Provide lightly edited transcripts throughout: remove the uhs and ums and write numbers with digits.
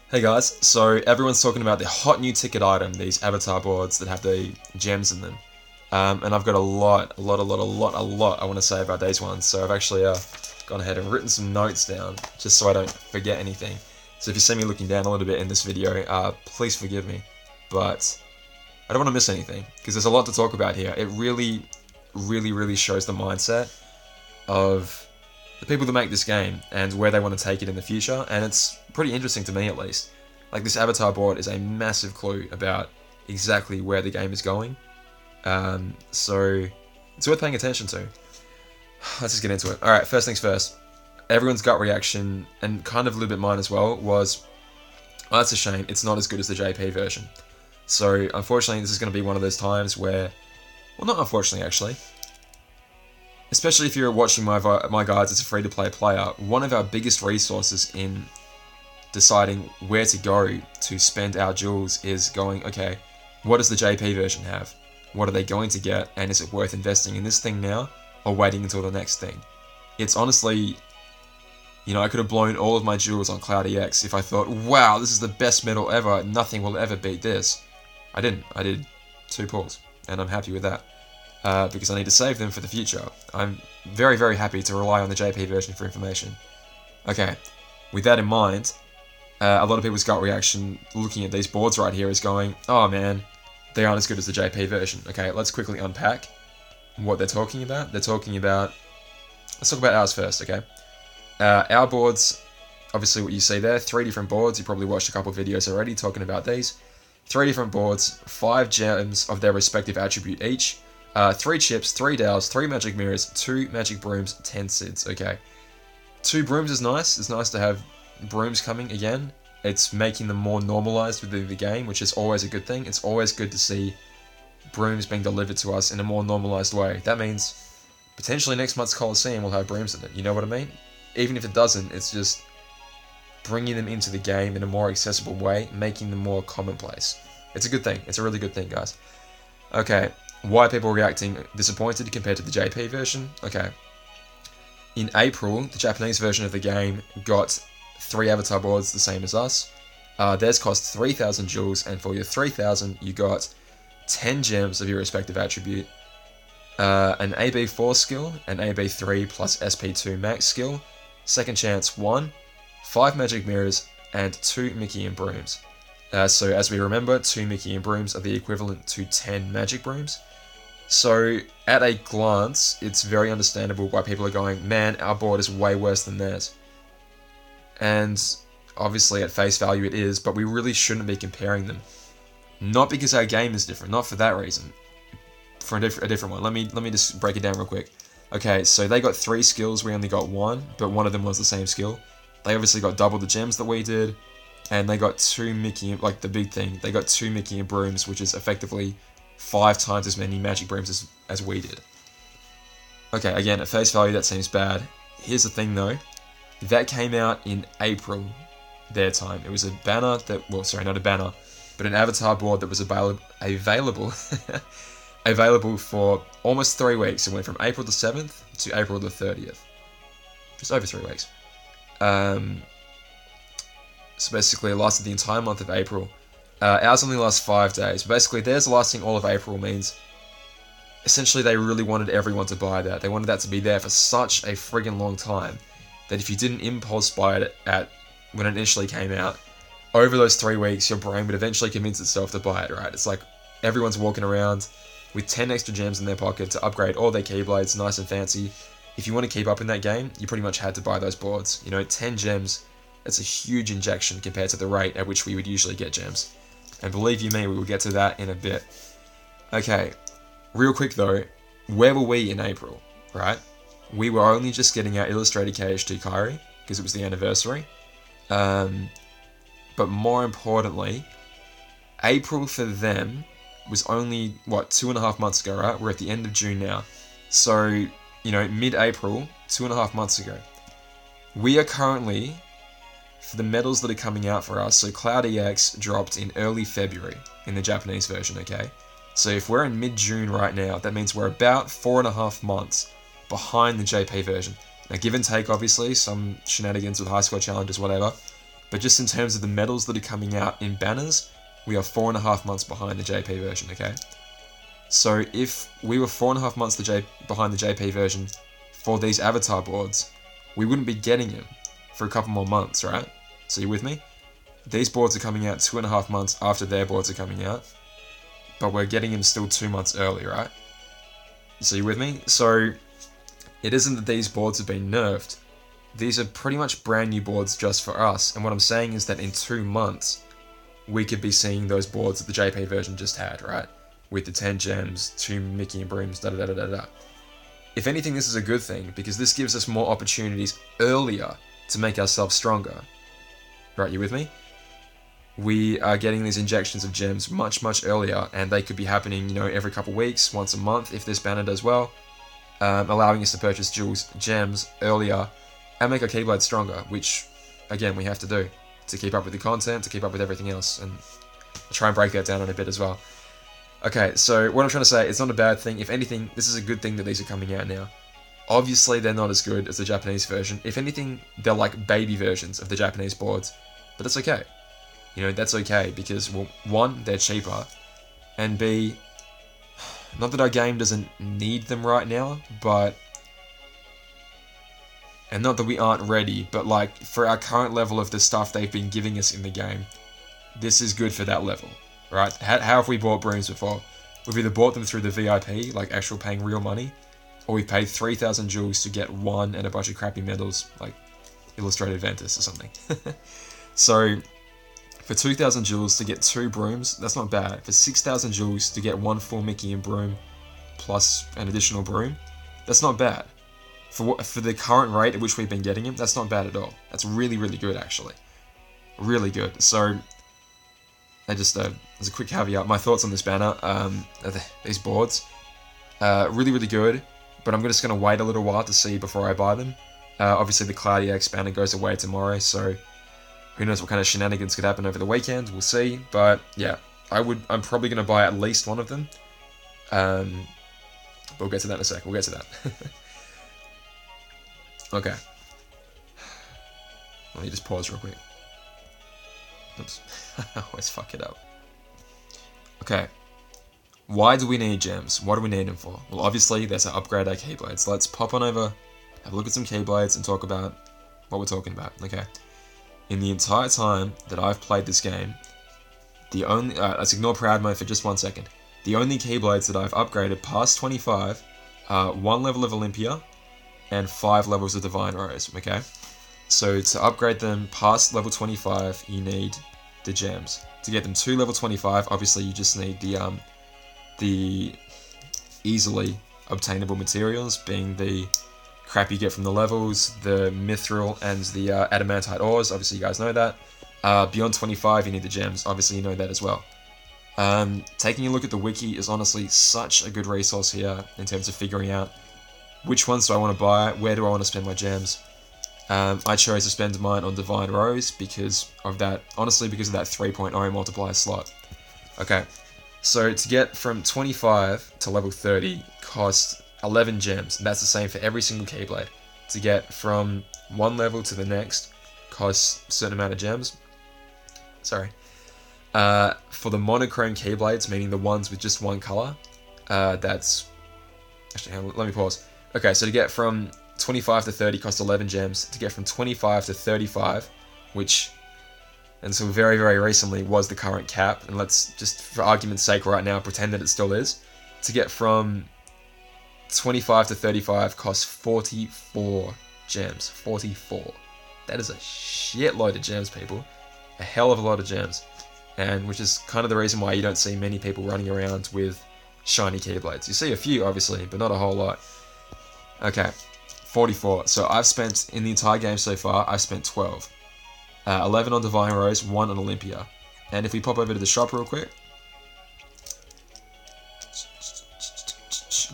Hey guys, so everyone's talking about the hot new ticket item, these avatar boards that have the gems in them. And I've got a lot I want to say about these ones. So I've actually gone ahead and written some notes down, just so I don't forget anything. So if you see me looking down a little bit in this video, please forgive me. But I don't want to miss anything, because there's a lot to talk about here. It really shows the mindset of the people that make this game and where they want to take it in the future, and it's pretty interesting to me at least. Like, this avatar board is a massive clue about exactly where the game is going, so it's worth paying attention to. Let's just get into it. Alright, first things first, everyone's gut reaction, and kind of a little bit mine as well, was, oh, that's a shame, it's not as good as the JP version. So unfortunately this is going to be one of those times where, well, not unfortunately actually, especially if you're watching my guides as a free-to-play player, one of our biggest resources in deciding where to go to spend our jewels is going, okay, what does the JP version have? What are they going to get? And is it worth investing in this thing now or waiting until the next thing? It's honestly, you know, I could have blown all of my jewels on KHUx if I thought, wow, this is the best medal ever, nothing will ever beat this. I didn't. I did 2 pulls, and I'm happy with that. Because I need to save them for the future. I'm very happy to rely on the JP version for information. Okay, with that in mind, a lot of people's gut reaction looking at these boards right here is going, oh man, they aren't as good as the JP version. Okay, let's quickly unpack what they're talking about. They're talking about, let's talk about ours first, okay? Our boards, obviously what you see there, 3 different boards. You probably watched a couple of videos already talking about these. 3 different boards, 5 gems of their respective attribute each. 3 chips, 3 dowels, 3 magic mirrors, 2 magic brooms, 10 sids. Okay, 2 brooms is nice. It's nice to have brooms coming again. It's making them more normalized within the game, which is always a good thing. It's always good to see brooms being delivered to us in a more normalized way. That means potentially next month's Coliseum will have brooms in it. You know what I mean? Even if it doesn't, it's just bringing them into the game in a more accessible way, making them more commonplace. It's a good thing. It's a really good thing, guys. Okay. Why are people reacting disappointed compared to the JP version? Okay. In April, the Japanese version of the game got 3 avatar boards the same as us. Theirs cost 3,000 jewels, and for your 3,000, you got 10 gems of your respective attribute, an AB4 skill, an AB3 plus SP2 max skill, second chance 1, 5 magic mirrors, and 2 Mickey and brooms. So as we remember, 2 Mickey and brooms are the equivalent to 10 magic brooms. So at a glance, it's very understandable why people are going, man, our board is way worse than theirs. And obviously at face value it is, but we really shouldn't be comparing them. Not because our game is different, not for that reason. For a different one. Let me just break it down real quick. Okay, so they got 3 skills, we only got 1, but one of them was the same skill. They obviously got double the gems that we did, and they got 2 Mickey, like the big thing, they got 2 Mickey and brooms, which is effectively 5 times as many magic brooms as we did. Okay, again, at face value that seems bad. Here's the thing though, that came out in April, their time. It was a banner that, well, sorry, not a banner, but an avatar board that was available for almost 3 weeks. It went from April the 7th to April the 30th. Just over 3 weeks. So basically it lasted the entire month of April. Ours only lasts 5 days. Basically, theirs lasting all of April means essentially they really wanted everyone to buy that. They wanted that to be there for such a friggin' long time that if you didn't impulse buy it when it initially came out, over those 3 weeks, your brain would eventually convince itself to buy it, right? It's like everyone's walking around with 10 extra gems in their pocket to upgrade all their keyblades, nice and fancy. If you want to keep up in that game, you pretty much had to buy those boards. You know, 10 gems, that's a huge injection compared to the rate at which we would usually get gems. And believe you me, we will get to that in a bit. Okay, real quick though, where were we in April, right? We were only just getting our illustrated KH2 Kairi, because it was the anniversary. But more importantly, April for them was only, what, 2.5 months ago, right? We're at the end of June now. So, you know, mid-April, 2.5 months ago. We are currently, for the medals that are coming out for us, so KHUx dropped in early February in the Japanese version, okay? So if we're in mid-June right now, that means we're about 4.5 months behind the JP version. Now, give and take, obviously, some shenanigans with high score challenges, whatever, But just in terms of the medals that are coming out in banners, we are 4.5 months behind the JP version, okay? So if we were 4.5 months behind the JP version for these avatar boards, we wouldn't be getting them for a couple more months, right? So you with me? These boards are coming out 2.5 months after their boards are coming out, but we're getting them still 2 months early, right? So you with me? So it isn't that these boards have been nerfed. These are pretty much brand new boards just for us, and what I'm saying is that in 2 months, we could be seeing those boards that the JP version just had, right? With the 10 gems, 2 Mickey and Brooms, da-da-da-da-da. If anything, this is a good thing, because this gives us more opportunities earlier to make ourselves stronger. Right, you with me? We are getting these injections of gems much, much earlier, and they could be happening, you know, every couple weeks, once a month, if this banner does well, allowing us to purchase gems earlier, and make our Keyblade stronger, which, again, we have to do, to keep up with the content, to keep up with everything else, and I'll try and break that down in a bit as well. Okay, so what I'm trying to say, it's not a bad thing. If anything, this is a good thing that these are coming out now. Obviously, they're not as good as the Japanese version. If anything, they're like baby versions of the Japanese boards, but that's okay. You know, that's okay, because, well, one, they're cheaper, and B, not that our game doesn't need them right now, but, and not that we aren't ready, but like, for our current level of the stuff they've been giving us in the game, this is good for that level, right? How have we bought Brooms before? We've either bought them through the VIP, like actual paying real money, or we've paid 3,000 jewels to get one and a bunch of crappy medals, like Illustrated Ventus or something. So, for 2,000 jewels to get 2 Brooms, that's not bad. For 6,000 jewels to get 1 full Mickey and Broom, plus an additional Broom, that's not bad. For the current rate at which we've been getting them, that's not bad at all. That's really, really good, actually. Really good. So, as a quick caveat, my thoughts on this banner, these boards, really, really good, but I'm just going to wait a little while to see before I buy them. Obviously, the Cloudy X banner goes away tomorrow, so who knows what kind of shenanigans could happen over the weekend, we'll see, but yeah, I'm probably going to buy at least one of them, but we'll get to that in a sec, we'll get to that. Okay, let me just pause real quick. Oops, I always fuck it up. Okay, why do we need gems? What do we need them for? Well, obviously, that's to upgrade our Keyblades. Let's pop on over, have a look at some Keyblades, and talk about what we're talking about, okay? In the entire time that I've played this game, let's ignore Proud Mode for just 1 second. The only Keyblades that I've upgraded past 25 are 1 level of Olympia and 5 levels of Divine Rose, okay? So to upgrade them past level 25, you need the gems. To get them to level 25, obviously you just need the easily obtainable materials, being the crap you get from the levels, the mithril and the adamantite ores, obviously you guys know that. Beyond 25 you need the gems, obviously you know that as well. Taking a look at the wiki is honestly such a good resource here in terms of figuring out which ones do I want to buy, where do I want to spend my gems. I chose to spend mine on Divine Rose because of that, honestly because of that 3.0 multiplier slot. Okay, so to get from 25 to level 30 costs 11 gems, and that's the same for every single Keyblade. To get from one level to the next costs a certain amount of gems. Sorry. For the monochrome Keyblades, meaning the ones with just one color, that's... Actually, let me pause. Okay, so to get from 25 to 30 costs 11 gems. To get from 25 to 35, which until very, very recently was the current cap, and let's just, for argument's sake right now, pretend that it still is. To get from 25 to 35 costs 44 gems. 44. That is a shitload of gems, people. A hell of a lot of gems. And which is kind of the reason why you don't see many people running around with shiny Keyblades. You see a few, obviously, but not a whole lot. Okay, 44. So I've spent, in the entire game so far, I've spent 12. 11 on Divine Rose, 1 on Olympia. And if we pop over to the shop real quick,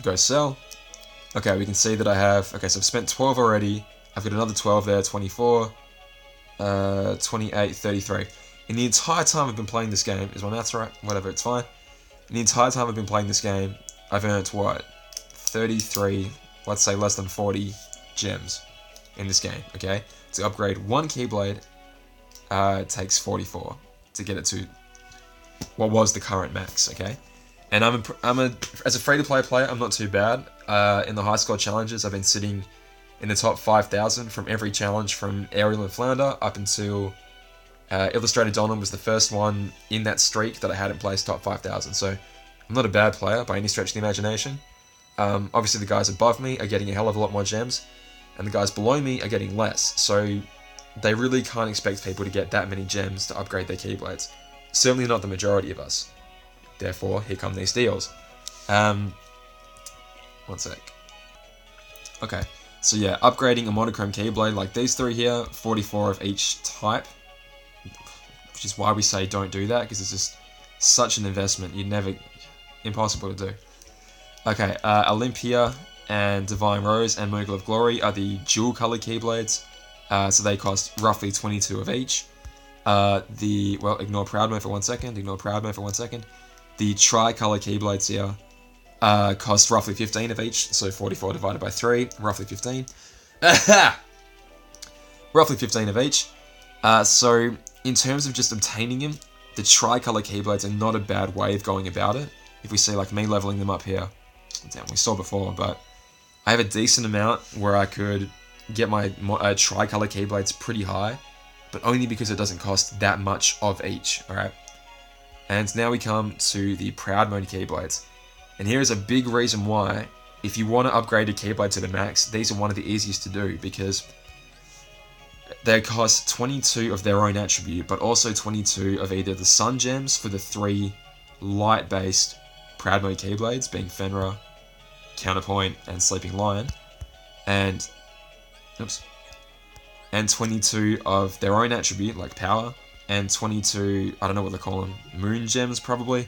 go sell. Okay, we can see that I have, okay, so I've spent 12 already. I've got another 12 there, 24, 28, 33. In the entire time I've been playing this game, is my maths right? Whatever, it's fine. In the entire time I've been playing this game, I've earned, what, 33, let's say less than 40 gems in this game, okay? To upgrade one Keyblade it takes 44 to get it to what was the current max, okay? And as a free-to-play player, I'm not too bad. In the high score challenges, I've been sitting in the top 5,000 from every challenge, from Ariel and Flounder up until Illustrated Donald was the first one in that streak that I hadn't placed top 5,000. So I'm not a bad player by any stretch of the imagination. Obviously, the guys above me are getting a hell of a lot more gems, and the guys below me are getting less. So they really can't expect people to get that many gems to upgrade their Keyblades. Certainly not the majority of us. Therefore, here come these deals. One sec. Okay, so yeah, upgrading a monochrome Keyblade like these three here, 44 of each type, which is why we say don't do that, because it's just such an investment. Impossible to do. Okay, Olympia and Divine Rose and Mogul of Glory are the dual color Keyblades, so they cost roughly 22 of each. Ignore Proud Mode for 1 second, The tri-color Keyblades here cost roughly 15 of each, so 44 divided by 3, roughly 15. Roughly 15 of each. So, in terms of just obtaining them, the tri-color Keyblades are not a bad way of going about it. If we see like me leveling them up here, damn, we saw before, but I have a decent amount where I could get my tri-color Keyblades pretty high, but only because it doesn't cost that much of each, alright? And now we come to the Proud Mode Keyblades. And here is a big reason why, if you want to upgrade a Keyblade to the max, these are one of the easiest to do, because they cost 22 of their own attribute, but also 22 of either the Sun Gems for the 3 light-based Proud Mode Keyblades, being Fenrir, Counterpoint, and Sleeping Lion, and 22 of their own attribute, like Power, and 22, I don't know what they call them, Moon Gems probably,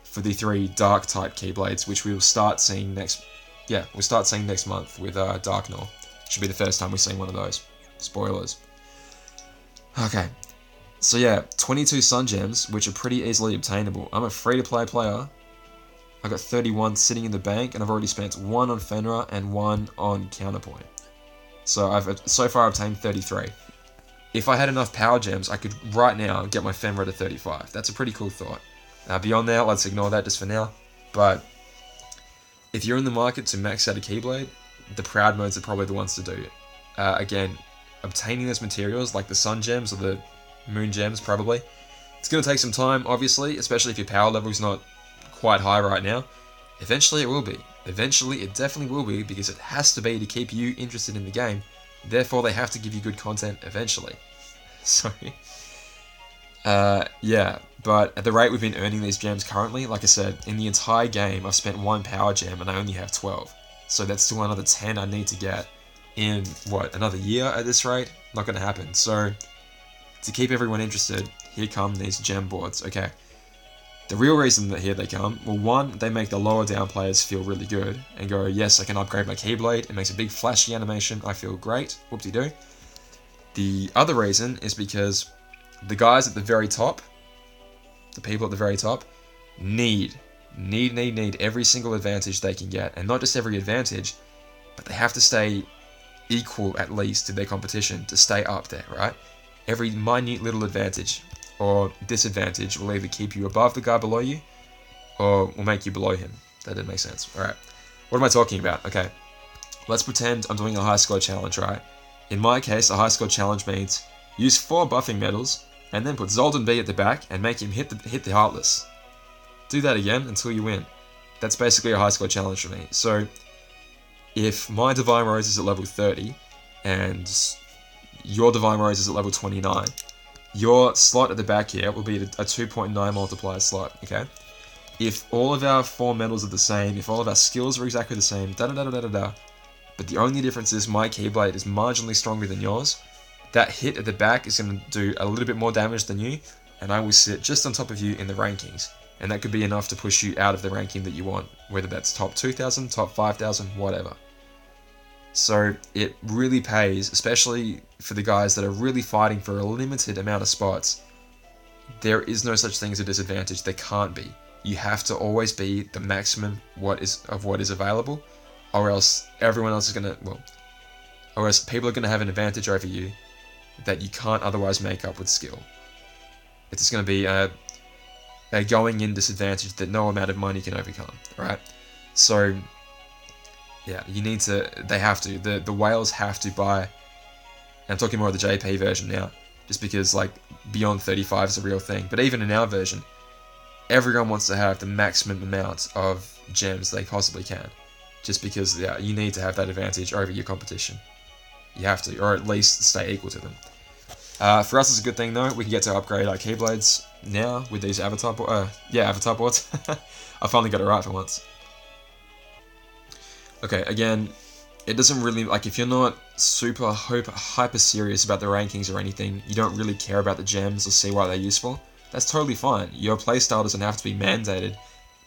for the 3 Dark-type Keyblades, which we will start seeing next month with Darknor. Should be the first time we've seen one of those. Spoilers. Okay, so yeah, 22 Sun Gems, which are pretty easily obtainable. I'm a free-to-play player. I got 31 sitting in the bank, and I've already spent 1 on Fenrir and 1 on Counterpoint. So I've so far obtained 33. If I had enough Power Gems, I could right now get my Fenrir to 35. That's a pretty cool thought. Beyond that, let's ignore that just for now. But if you're in the market to max out a Keyblade, the Proud Modes are probably the ones to do. Again, obtaining those materials, like the Sun Gems or the Moon Gems probably, it's going to take some time, obviously, especially if your power level is not quite high right now. Eventually it will be. Eventually it definitely will be, because it has to be to keep you interested in the game. Therefore they have to give you good content eventually. Sorry. Yeah, but at the rate we've been earning these gems currently, like I said, in the entire game I've spent 1 power gem and I only have 12. So that's still another 10 I need to get in, another year at this rate? Not going to happen. So, to keep everyone interested, here come these gem boards, okay. The real reason that here they come, well, one, they make the lower down players feel really good and go, yes, I can upgrade my Keyblade. It makes a big flashy animation. I feel great. Whoop-de-doo. The other reason is because the guys at the very top, the people at the very top, need every single advantage they can get. And not just every advantage, but they have to stay equal at least to their competition to stay up there, right? Every minute little advantage or disadvantage will either keep you above the guy below you or will make you below him. That didn't make sense. Alright, what am I talking about? Okay, let's pretend I'm doing a high score challenge, right? In my case, a high score challenge means use 4 buffing medals and then put Zoldan B at the back and make him hit the Heartless. Do that again until you win. That's basically a high score challenge for me. So if my Divine Rose is at level 30 and your Divine Rose is at level 29, your slot at the back here will be a 2.9 multiplier slot, okay? If all of our 4 medals are the same, if all of our skills are exactly the same, but the only difference is my Keyblade is marginally stronger than yours, that hit at the back is going to do a little bit more damage than you, and I will sit just on top of you in the rankings. And that could be enough to push you out of the ranking that you want, whether that's top 2,000, top 5,000, whatever. So it really pays, especially for the guys that are really fighting for a limited amount of spots. There is no such thing as a disadvantage. There can't be. You have to always be the maximum of what is available, or else everyone else is gonna, or else people are gonna have an advantage over you that you can't otherwise make up with skill. It's just going to be a going in disadvantage that no amount of money can overcome, right? So, yeah, they have to. The whales have to buy, and I'm talking more of the JP version now, just because, like, beyond 35 is a real thing. But even in our version, everyone wants to have the maximum amount of gems they possibly can, just because, yeah, you need to have that advantage over your competition. You have to, or at least stay equal to them. For us, it's a good thing though. We can get to upgrade our Keyblades now with these avatar boards. I finally got it right for once. Okay, again, it doesn't really, like, if you're not super hyper serious about the rankings or anything, you don't really care about the gems or see why they're useful, that's totally fine. Your playstyle doesn't have to be mandated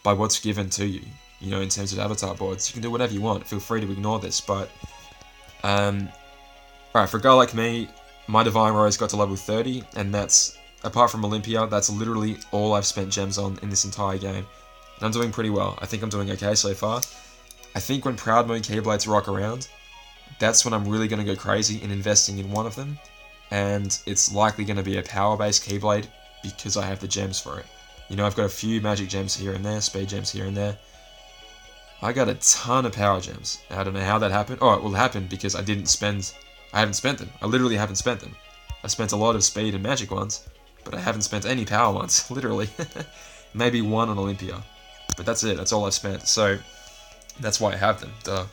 by what's given to you. You know, in terms of avatar boards, you can do whatever you want. Feel free to ignore this, but alright, for a guy like me, my Divine Rose got to level 30, and that's, apart from Olympia, that's literally all I've spent gems on in this entire game. And I'm doing pretty well. I think I'm doing okay so far. I think when Proud Mode Keyblades rock around, that's when I'm really going to go crazy in investing in one of them, and it's likely going to be a power-based Keyblade because I have the gems for it. You know, I've got a few magic gems here and there, speed gems here and there. I got a ton of power gems. I don't know how that happened. Oh, it will happen because I haven't spent them. I literally haven't spent them. I spent a lot of speed and magic ones, but I haven't spent any power ones, literally. Maybe one on Olympia, but that's it. That's all I've spent. So that's why I have them. Duh.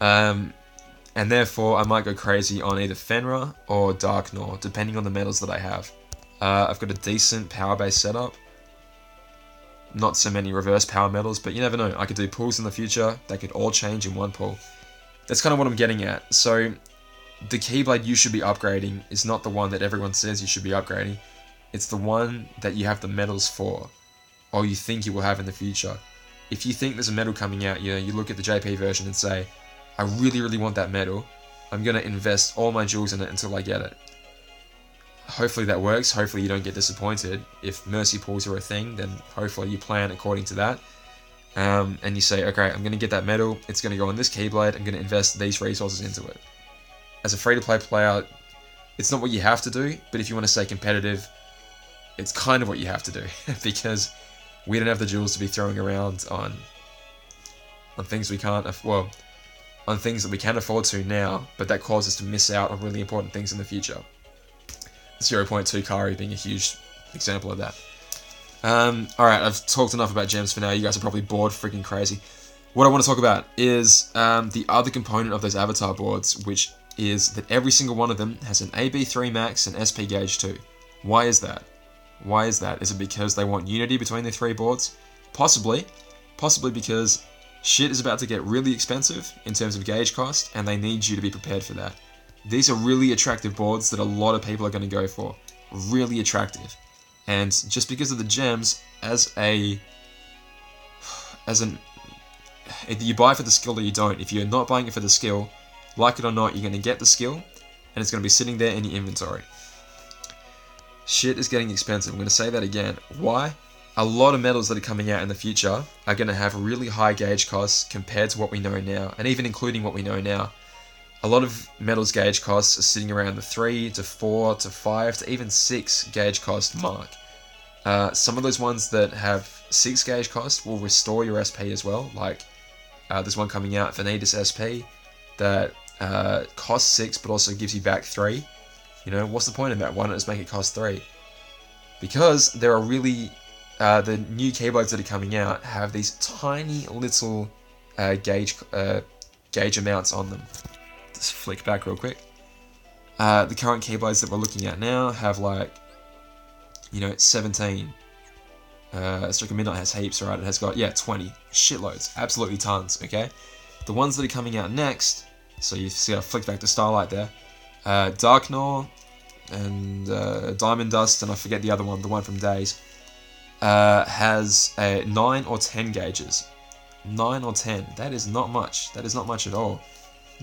And therefore, I might go crazy on either Fenrir or Dark Gnaw, depending on the medals that I have. I've got a decent power-based setup. Not so many reverse power medals, but you never know. I could do pulls in the future. They could all change in one pull. That's kind of what I'm getting at. So the Keyblade you should be upgrading is not the one that everyone says you should be upgrading. It's the one that you have the medals for, or you think you will have in the future. If you think there's a medal coming out, you know, you look at the JP version and say, I really, really want that medal. I'm going to invest all my jewels in it until I get it. Hopefully that works. Hopefully you don't get disappointed. If mercy pulls are a thing, then hopefully you plan according to that. And you say, okay, I'm going to get that medal. It's going to go on this Keyblade. I'm going to invest these resources into it. As a free-to-play player, it's not what you have to do, but if you want to stay competitive, it's kind of what you have to do. Because we don't have the jewels to be throwing around on things we can't, well, on things that we can afford to now, but that causes us to miss out on really important things in the future. 0.2 Kari being a huge example of that. Alright, I've talked enough about gems for now. You guys are probably bored freaking crazy. What I want to talk about is the other component of those avatar boards, which is that every single one of them has an AB3 max and SP gauge 2. Why is that? Why is that? Is it because they want unity between the three boards? Possibly. Possibly because shit is about to get really expensive in terms of gauge cost, and they need you to be prepared for that. These are really attractive boards that a lot of people are going to go for. Really attractive. And just because of the gems, either you buy for the skill or you don't. If you're not buying it for the skill, like it or not, you're going to get the skill, and it's going to be sitting there in your inventory. Shit is getting expensive. I'm going to say that again. Why? A lot of medals that are coming out in the future are going to have really high gauge costs compared to what we know now, and even including what we know now. A lot of medals gauge costs are sitting around the 3 to 4 to 5 to even 6 gauge cost mark. Some of those ones that have 6 gauge cost will restore your SP as well. Like there's one coming out, Vanitas SP, that costs 6 but also gives you back 3. You know, what's the point of that? Why not just make it cost 3? Because there are really the new Keyblades that are coming out have these tiny little gauge amounts on them. Just flick back real quick. The current Keyblades that we're looking at now have like, you know, 17. Striker Midnight has heaps, right? It has got, yeah, 20. Shitloads. Absolutely tons, okay? The ones that are coming out next, so you see I flicked back to Starlight there, Dark Gnaw and Diamond Dust, and I forget the other one, the one from Days, has 9 or 10 gauges. 9 or 10. That is not much. That is not much at all.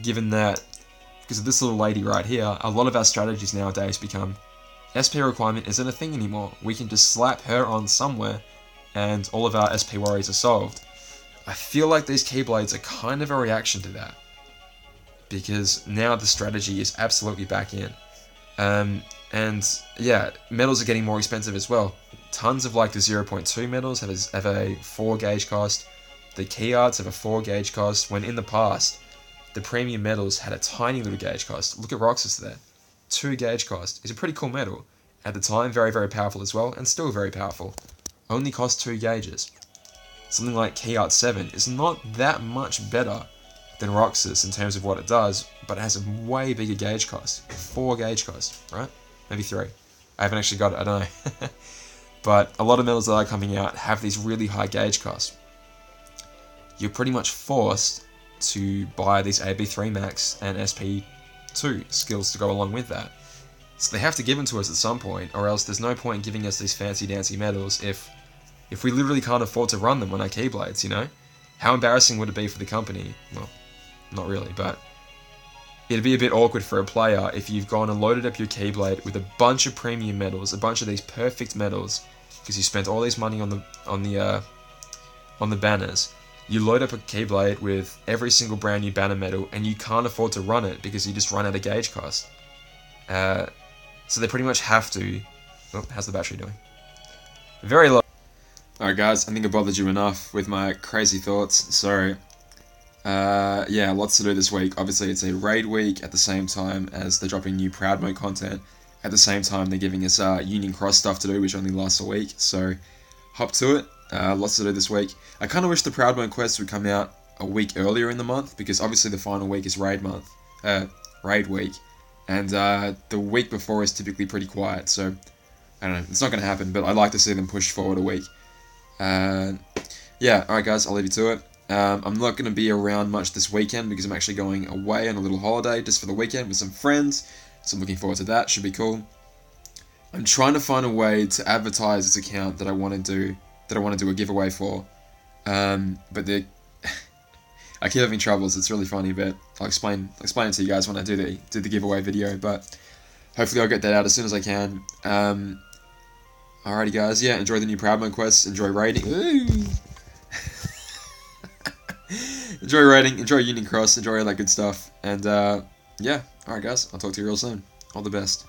Given that, because of this little lady right here, a lot of our strategies nowadays become SP requirement isn't a thing anymore. We can just slap her on somewhere and all of our SP worries are solved. I feel like these Keyblades are kind of a reaction to that, because now the strategy is absolutely back in. And yeah, metals are getting more expensive as well. Tons of like the 0.2 metals have a 4 gauge cost. The key arts have a 4 gauge cost, when in the past, the premium metals had a tiny little gauge cost. Look at Roxas there. 2 gauge cost. It's a pretty cool metal. At the time, very, very powerful as well, and still very powerful. Only cost 2 gauges. Something like Key Art 7 is not that much better than Roxas in terms of what it does, but it has a way bigger gauge cost. 4 gauge cost, right? Maybe 3. I haven't actually got it, I don't know. But a lot of metals that are coming out have these really high gauge costs. You're pretty much forced to buy these AB3 Max and SP2 skills to go along with that. So they have to give them to us at some point, or else there's no point in giving us these fancy dancy metals if we literally can't afford to run them on our Keyblades, you know? How embarrassing would it be for the company? Well, not really, but it'd be a bit awkward for a player if you've gone and loaded up your Keyblade with a bunch of premium metals, a bunch of these perfect metals, because you spent all this money on the banners. You load up a Keyblade with every single brand new banner metal, and you can't afford to run it because you just run out of gauge cost. So they pretty much have to... Oh, how's the battery doing? Very low. Alright guys, I think I bothered you enough with my crazy thoughts. So, yeah, lots to do this week. Obviously it's a raid week at the same time as they're dropping new Proud Mode content. At the same time they're giving us Union Cross stuff to do, which only lasts a week. So, hop to it. Lots to do this week. I kind of wish the Proud Mode quests would come out a week earlier in the month, because obviously the final week is raid week, and the week before is typically pretty quiet, so I don't know, it's not going to happen, but I'd like to see them push forward a week. Yeah, alright guys, I'll leave you to it. I'm not going to be around much this weekend because I'm actually going away on a little holiday just for the weekend with some friends, so I'm looking forward to that. Should be cool. I'm trying to find a way to advertise this account that I want to do a giveaway for, but I keep having troubles. It's really funny, but I'll explain it to you guys when I do the giveaway video. But hopefully I'll get that out as soon as I can. Alrighty guys, yeah, enjoy the new Proud Mode quests, enjoy raiding. Enjoy raiding, enjoy Union Cross, enjoy all that good stuff, and yeah, alright guys, I'll talk to you real soon. All the best.